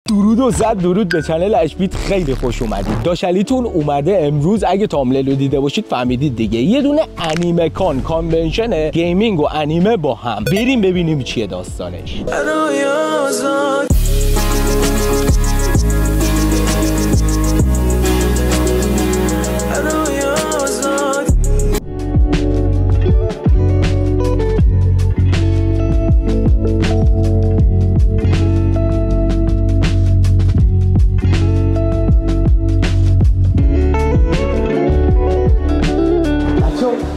درود و صد درود به چنل اشبیت، خیلی خوش اومدید. داشلیتون اومده امروز، اگه تامنیل رو دیده باشید فهمیدید دیگه، یه دونه انیمه کانونشن گیمینگ و انیمه با هم. بریم ببینیم چیه داستانش.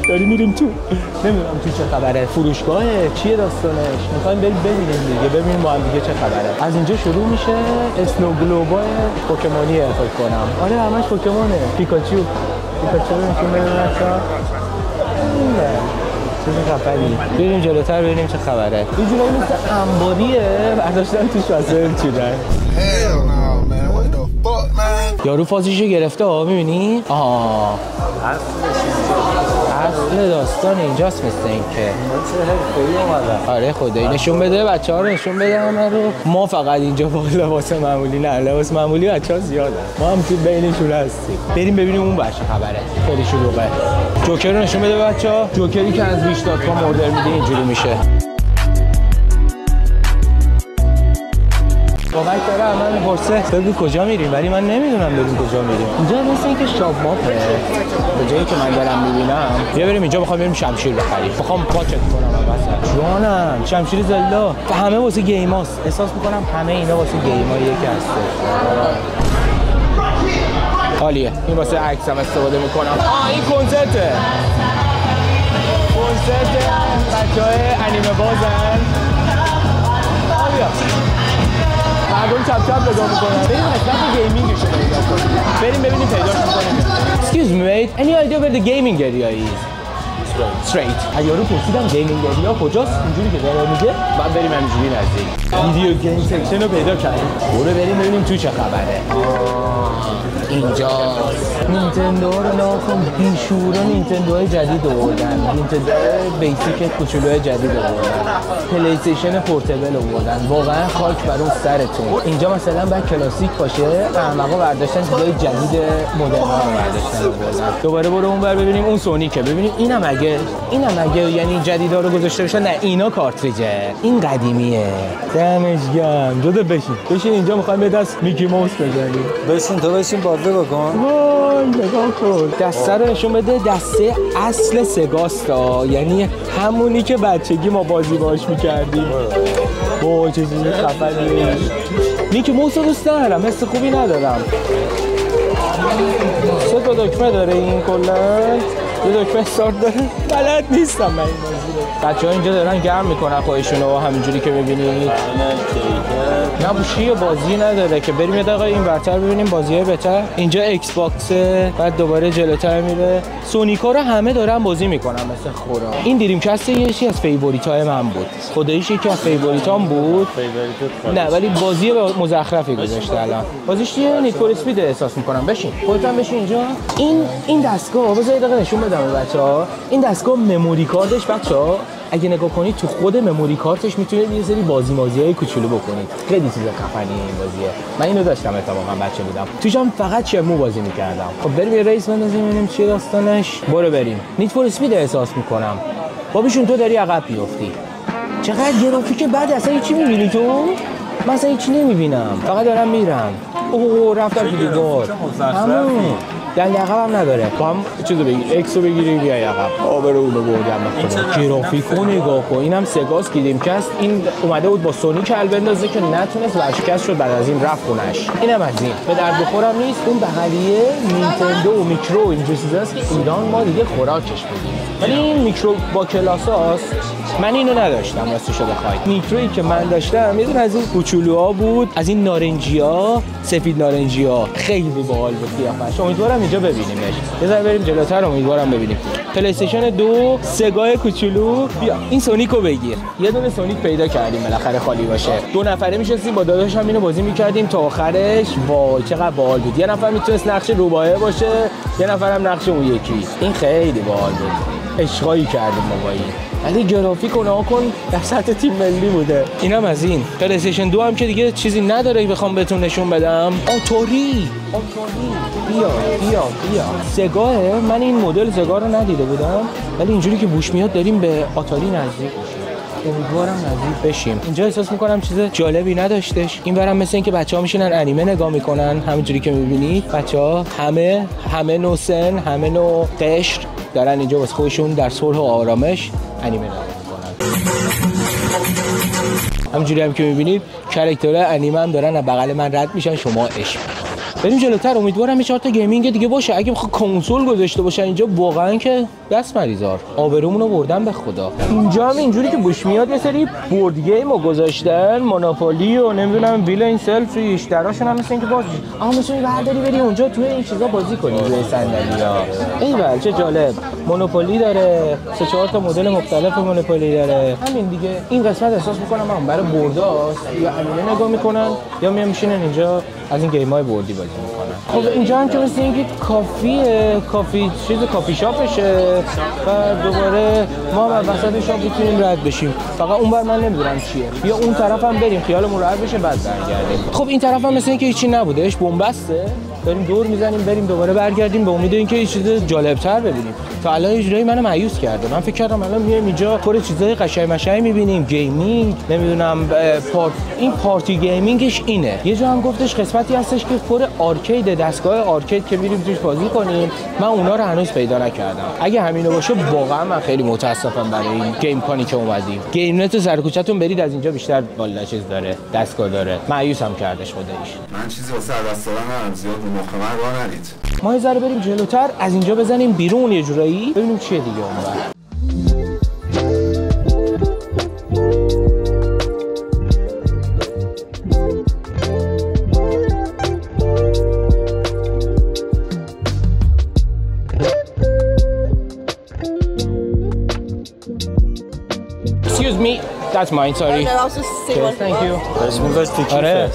داریم میریم تو، نمیدونم تو چه خبره، فروشگاه چیه داستانش، میخوایم بریم ببینیم دیگه، ببینیم با هم دیگه چه خبره. از اینجا شروع میشه. اسنو گلوبای پوکمونیه فکر کنم. آره همش پوکمونه. پیکاچو رو نشون بده بچه‌ها. چه خبری؟ بریم جلوتر ببینیم چه خبره. یه جورایی مثل انباریه، برداشتن توش واسه چیدن. یارو فازیشو گرفته ها، میبینی؟ آها اصل داستان اینجاست مثل این که آره خدایی نشون بده بچه ها رو، نشون بده همه رو. ما فقط اینجا با لباس معمولی، نه لباس معمولی بچه ها زیاده، ما هم تو بینشون هستیم. بریم ببینیم اون بچه خبره. خیلی شلوغه. جوکر رو نشون بده بچه ها. جوکری که از wish.com اوردر میده اینجوری میشه. بابک داره من میپرسه بگو کجا میریم، ولی من نمیدونم بریم کجا میریم. اینجا مثل اینکه شاپ ماپه، به جایی که من دارم میبینم. بیا بریم اینجا، میخوام بریم شمشیر بخریم، میخوام پاچت کنم واسه جوانم. شمشیر زلدا همه واسه گیماست، احساس میکنم همه اینا واسه گیما یکی هست. حالیه این واسه عکس هم استفاده میکنم. این کنسرته، کنسرت بچهای انیمه بازن. بیا مردم چپ چپ نگاه میکنن. بریم قسمت گیمینگش رو پیدا کنیم. بریم ببینیم پیداش میکنیم. Excuse me mate, any idea where the gaming area is? Straight. یارو پرسیدم گیمینگ اریا کجاست، اینجوری که داره میگه بعد بریم همینجوری نزدیک. ویدیو گیم سکشن رو پیدا کردیم. برو بریم ببینیم تو چه خبره. اینجا نینتندو رو ناخن بیشورا نینتندوهای جدید آوردن. نینتندو بیسیک کوچولوی جدید آوردن. پلی استیشن پورتبل آوردن. واقعا خاک بر اون سرتون. اینجا مثلا باید کلاسیک باشه، احمقا برداشتن چیزای جدید مدرن ها برداشتن آوردن. دوباره برو اونور ببینیم اون سونیکه. ببینیم اینم اگه یعنی جدیدا رو گذاشته باشن. نه اینا کارتریجه، این قدیمیه. دمش گرم. جدا بشین اینجا، میخوایم به دست میکی ماوس بزنیم. بشین تو بشین بازی بکن. وای نگاه کن، دسته رو نشون بده. دسته اصل سگاستا، یعنی همونی که بچگی ما بازی باش میکردیم. وای چه چیزی خفنی. میکی ماوس رو دوست ندارم، حس خوبی ندارم. 3 تا دکمه داره این کلا، یه دکمه استارت داره. بلد نیستم من این بازی رو. بچه‌ها اینجا دارن گرم میکنن خودشونو، همینجوری که می‌بینید. نه بوشی بازی نداره که بریم یه دقیقه این ورتر ببینیم بازی‌های بهتر. اینجا ایکس باکسه، بعد دوباره جلوتر میره. سونیکا رو همه دارن بازی میکنن مثل خورا. این دریم کست یکی از فیوریت‌های من بود. خداییش یکی از فیوریتام بود. نه ولی بازی مزخرفی گذاشته الان. بازیش چیه؟ نیت فور اسپید احساس میکنم. بشین. خودت هم بشین اینجا. این دستگاه بذار یه دقیقه نشون بدم بچه‌ها. این دستگاه مموری کارتش بچه‌ها اگه نگاه کنید تو خود مموری کارتش میتونید یه سری بازی‌های کوچولو بکنید. خیلی چیز خفنیه این بازیه. من اینو داشتم اتفاقا بچه بودم. توش هم فقط چمو بازی می‌کردم. خب بریم یه ریس بندازیم ببینیم چیه داستانش. برو بریم. نیت فور اسپید احساس می‌کنم. بابیشون تو داری عقب بیفتی. چقدر گرافیک بعد اصلا چی می‌بینی تو؟ من اصلا هیچ نمی‌بینم. فقط دارم میرم. اوه رفتم تو دیوار. همون یعنی عقب هم نداره. با هم چیزو بگیر، اکسو بگیری بیای عقب. آبرو اونو بردم. گرافیکو نگاه کن. اینم سگاس گیریم کست. این اومده بود با سونیک ال بندازه که نتونست ورشکست شد، بعد از این رفت خونش. اینم از این. به درد بخورم نیست. اون بغلیه نینتندو و میکرو این چیزاست که ایران ما دیگه خوراکش بدیم. ولی این میکرو با کلاساست. من اینو نداشتم راستشو بخواید. میکرویی که من داشتم یه دونه از این کوچولوها بود، از این نارنجی‌ها، سفید نارنجی‌ها. خیلی باحال بود قیافش. امیدوارم اینجا ببینیمش. یه ذره بریم جلوتر، امیدوارم ببینیم. پلی استیشن 2 سگای کوچولو. بیا این سونیکو بگیر. یه دونه سونیک پیدا کردیم بالاخره خالی باشه. 2 نفره میشستیم با داداشم اینو بازی می‌کردیم تا آخرش. وای چقدر باحال بود. یه نفر میتونست نقش روباهه باشه، یه نفرم نقش اون یکی. این خیلی باحال بود. عشقایی کردیم با این. ولی گرافیک و نها کن در سطح تیم ملی بوده. اینم از این. پلی استیشن 2 هم که دیگه چیزی نداره بخوام بهتون نشون بدم. آتوری بیا سگاه. من این مدل سگاه رو ندیده بودم ولی اینجوری که بوش میاد داریم به آتاری نزدیک. امیدوارم نزدیک بشیم. اینجا احساس میکنم چیز جالبی نداشتش. این برام مثل این که بچه‌ها میشینن انیمه نگاه میکنن، همینجوری که میبینید بچه‌ها همه نوع سن، همه نوع قشر دارن اینجا واسه خودشون در صلح و آرامش انیمه نگاه میکنن. همینجوری هم که میبینید کاراکترهای انیمه هم دارن از بغل من رد میشن. شما عشق. بریم جلوتر. امیدوارم یه 4 تا گیمینگ دیگه باشه. اگه بخوام کنسول گذاشته باشن اینجا واقعا که دست مریزار. آبرومونو بردن به خدا. اینجا هم اینجوری که بوش میاد یه سری بورد گیمو گذاشتن، مونوپولی و نمیدونم ویل این سلف ریش دراشون هم مثل اینکه باز میتونی برداری بری اونجا توی این چیزا بازی کنی روی صندلی‌ها. ایول چه جالب. مونوپولی داره. 3-4 تا مدل مختلف مونوپولی داره. همین دیگه. این قسمت احساس می‌کنم من برای بورداست. یا انیمه نگاه میکنن یا میان میشینن اینجا از این گیم‌های بوردی بازی میکنن. خب اینجا هم که مثل اینکه کافی شاپشه و دوباره ما وسط شاپ میتونیم رد بشیم. فقط اون بر من نمیدونم چیه. یا اون طرف هم بریم خیالمون راحت بشه بعد برگردیم. خب این طرف هم مثل اینکه هیچی نبودهش، بنبسته. داریم دور میزنیم بریم دوباره برگردیم به امید اینکه یه چیز جالب‌تر ببینیم. تا الان اجرای منو مایوس کرده. من فکر کردم الان میایم اینجا پر چیزای قشنگ میبینیم، گیمینگ، نمیدونم این پارتی گیمینگش اینه. یه جا هم گفتش قسمتی هستش که پر آرکید، دستگاه آرکید که میریم توش بازی کنیم. من اونا رو هنوز پیدا نکردم. اگه همینو باشه واقعا من خیلی متاسفم برای این گیم کانی که اومدیم. گیم نت سر کوچه‌تون برید از اینجا بیشتر بالا چیز داره، دستگاه داره. مایوسم کردش خودش. من چیزی واسه دست دادن زیاد رو مخ من راه ندید. ما یه ذره بریم جلوتر از اینجا بزنیم بیرون یه جورایی ببینیم چیه دیگه اونور. Excuse me, that's mine, sorry. Yes, thank you. آره.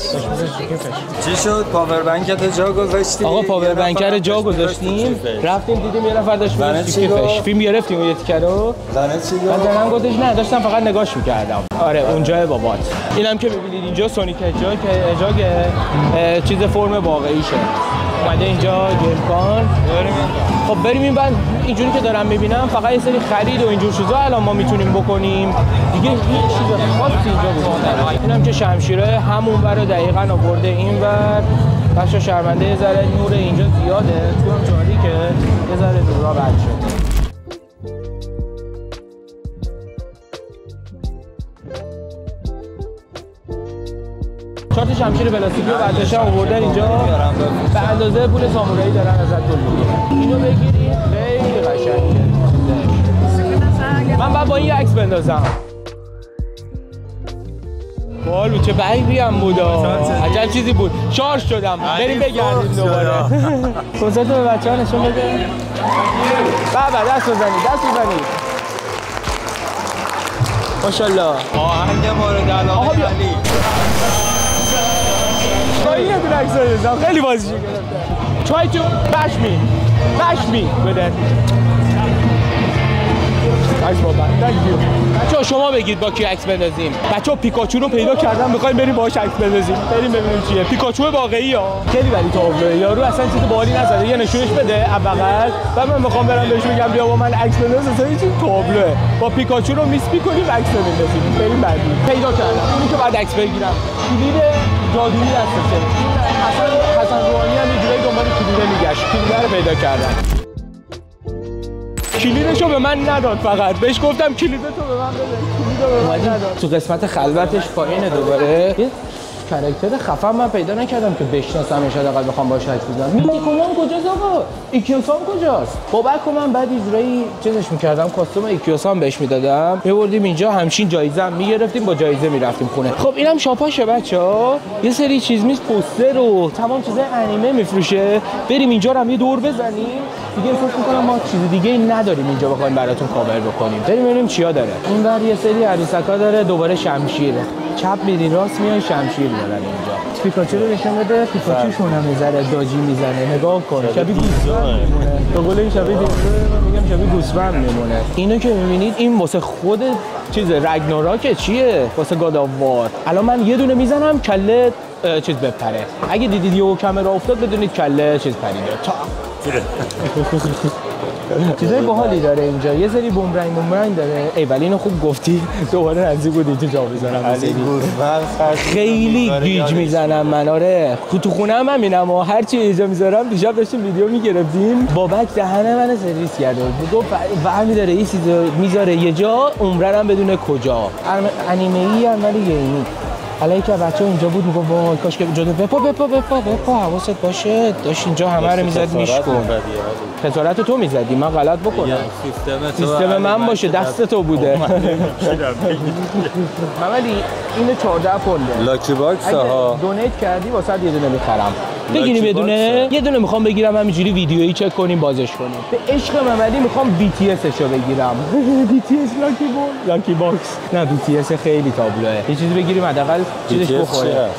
چی شد؟ پاور بانکت جا گذاشتی؟ آقا پاور بانک رو جا گذاشتیم. رفتیم دیدیم یه نفر داشت می‌گفت فیلم گرفتیم اون یه تیکه رو. زنه چی گفت؟ زنم گفتش نه داشتم فقط نگاش می‌کردم. آره اونجای بابات. اینم که می‌بینید اینجا سونیک اجاگ چیز فرم واقعیشه. اومده اینجا گیم کان. خب بریم این بعد اینجوری که دارم می‌بینم فقط یه سری خرید و اینجور چیزا الان ما میتونیم بکنیم. دیگه هیچ چیز خاصی اینجا وجود نداره. اینم که شمشیره همون ور دقیقاً آورده اینور. بچا شرمنده یه ذره نور اینجا زیاده. تو هم جاری که یه ذره نورا بد شد. چهار تا شمشیر پلاستیکی رو برداشتن آوردن اینجا. به اندازه پول سامورایی دارن ازت پول میگیرن. اینو بگیری خیلی قشنگه. من بعد با این عکس بندازم. باحال چه بعیدی هم بود. عجب چیزی بود. شارژ شدم. بریم بگردیم دوباره. کنسرت به بچه‌ها نشون بده. بابا دست بزنید. ماشاءالله. آهنگ مورد علاقه علی. این یه دونه عکس بزنم. خیلی بازیش گرفته. Try to bash me with it. عکس بابا. Thank you. بچه‌ها شما بگید با کی عکس بندازیم. بچه‌ها پیکاچو رو پیدا کردم می‌خوایم بریم باهاش عکس بندازیم. بریم ببینیم چیه. پیکاچو واقعی ها. خیلی ولی تابلوه. یارو اصلا چیز باحالی نزده. یه نشونش بده بغل. بعد من می‌خوام برم بهش بگم بیا با من عکس بنداز. اصلا چیز تابلوه. با پیکاچو رو میسپی کنیم عکس بندازیم. بریم بعدی. پیدا کردم. اونی که بعد عکس بگیرم. کلید جادویی هستش. حسن روحانی هم یه جوری دنبال کلید میگشت. کلید رو پیدا کردم. کلیدشو به من نداد فقط بهش گفتم کلیدتو به من بده. کلیدو به من نداد. تو قسمت خلوتش پایینه دوباره. یه کاراکتر خفن من پیدا نکردم که بشناسمش حداقل بخوام باهاش عکس بزنم. میتیکومان کجاست آقا؟ ایکیوسان کجاست؟ بابک من بعد اجرایی چیزش می‌کردم کاستوم ایکیوسان بهش میدادم. می‌بردیم اینجا همچین جایزه هم می‌گرفتیم با جایزه می‌رفتیم خونه. خب اینم شاپاشه بچه‌ها. یه سری چیز میز پوستر و تمام چیزای انیمه می‌فروشه. بریم اینجا رو هم یه دور بزنیم. دیگه فکر می‌کنم ما چیز دیگه نداریم اینجا بخوایم براتون کاور بکنیم. بریم ببینیم چیا داره. اینور یه سری عروسکا داره دوباره شمشیر. چپ میری راست میای شمشیر دارن اینجا. پیکاچو رو نشون بده. پیکاچوشون هم میذاره داجی میزنه. نگاه کن. شبیه دیزا میمونه. تو قول این شبیه دیزا من میگم شبیه گوسفند میمونه. اینو که میبینید این واسه خود چیز رگناراکه، چیه واسه گاد آف وار. الان من یه دونه میزنم کله چیز بپره. اگه دیدید یهو کامera افتاد بدونید کله چیز پریده. چیزای باحالی داره اینجا، یه سری بومرنگ داره. ای ولی اینو خوب گفتی، دوباره نزدیک بود اینجا جا بزنم. خیلی گیج میزنم من. آره تو خونه هم همینم و هر چی اینجا میذارم. دیشب داشتیم ویدیو میگرفتیم، بابک دهنه من سرویس کرده بود. گفت ورمی داره این چیزا میذاره یه جا، عمرن هم بدونه کجا. انیمه ای هم ولی گیمی. الان که بچه اینجا بود میگفت وای کاش که جدا بپا حواست باشه. داشت اینجا همه رو میزد میشکن. خسارت تو میزدی، من غلط بکنم. سیستم من باشه، دست تو بوده. مملی اینو 14 پونده لاکی باکس ها. دونیت کردی واسه یه دونه میخرم. بگیری بدونه یه دونه میخوام بگیرم همینجوری ویدیویی چک کنیم بازش کنیم. به عشق مملی میخوام BTS شو بگیرم. BTS لاکی باکس. نه BTS خیلی تابلوه. یه چیزی بگیریم حداقل چیزش بخوره.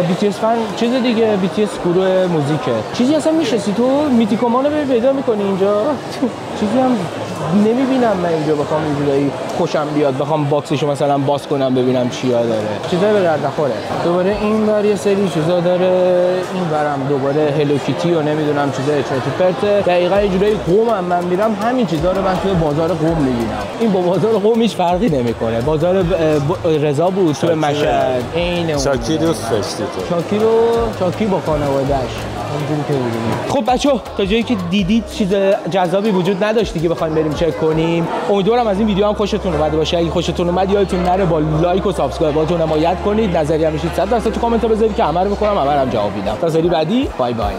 BTS فن چیز دیگه، BTS گروه موزیکه. چیزی اصلا میشستی تو میتیکومانو پیدا میکنی اینجا. چیزی هم نمیبینم من اینجا بخوام اینجوری خوشم بیاد بخوام باکسشو مثلا باز کنم ببینم چیا داره. چیزا به درد نخوره. دوباره این ور یه سری چیزا داره، این ورم دوباره هلو کیتی و نمیدونم چیزای چرت و پرت. دقیقاً یه جوری قم من میرم همین چیزا رو من توی بازار قم میبینم. این با بازار قم هیچ فرقی نمیکنه. بازار رضا بود تو مشهد. عین شاکی دوست داشتی تو. شاکی با خانواده‌اش. خب بچه‌ها تا جایی که دیدید چیز جذابی وجود نداشت دیگه بخوایم بریم چک کنیم. امیدوارم از این ویدیو هم خوشتون اومده باشه. اگه خوشتون اومد یادتون نره با لایک و سابسکرایباتون حمایت کنید. نظریه میشید 100% تو کامنت ها بذارید که همه رو می‌کنم، همه رو هم جواب میدم. تا سری بعدی بای بای.